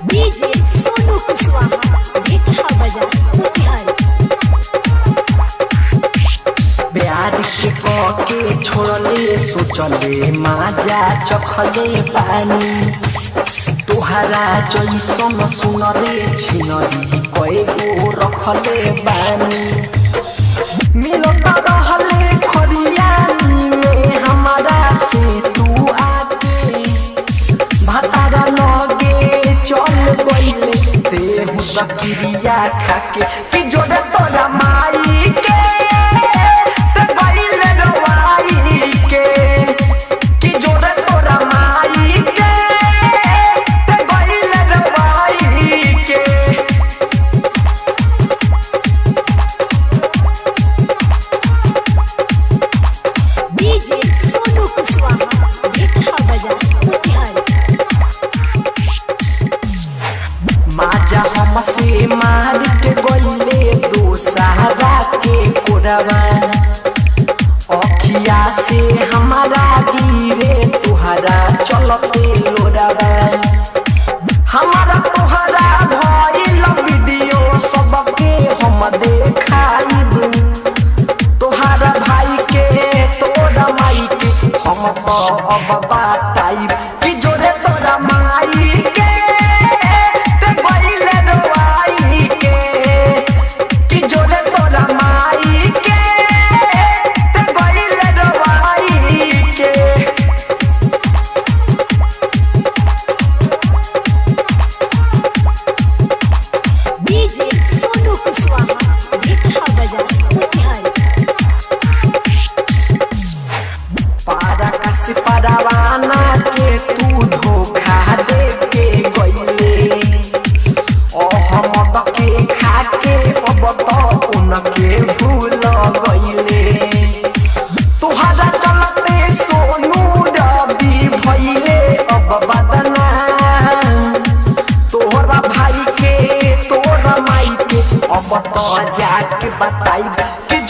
DJ Sonu Kushwaha भिखा बजा मोतिहारी। प्यार के के छोड़ले सोचले माजा चखले पानी तोहरा जैसन सुनले छिनरी कएगो रखले बानी मिलता रहले खरियानी में हमारा से तू आके भतारा लगे चल गइले तेहु बकरिया खाके कि जोड़े तोरा माई के माजा हमसे मार के गइले दोसरा के कोरवा अखिया से हमारा गिरे तुहरा चलते लोरवा हमारा तुहरा भइल वीडियो सबके हम देखाइब तुहरा भाई के तोरा माई के हम तो अब बताइब कि जोरे तोरा माई के परवाना के तू धोखा दे के गइले अहमद के खाके अब तो उनके भूल गइले तुहरा चलते सोनू रवि भइले अब बदना तोहरा भाई के तोरा माई के अब तो जाके बताई कि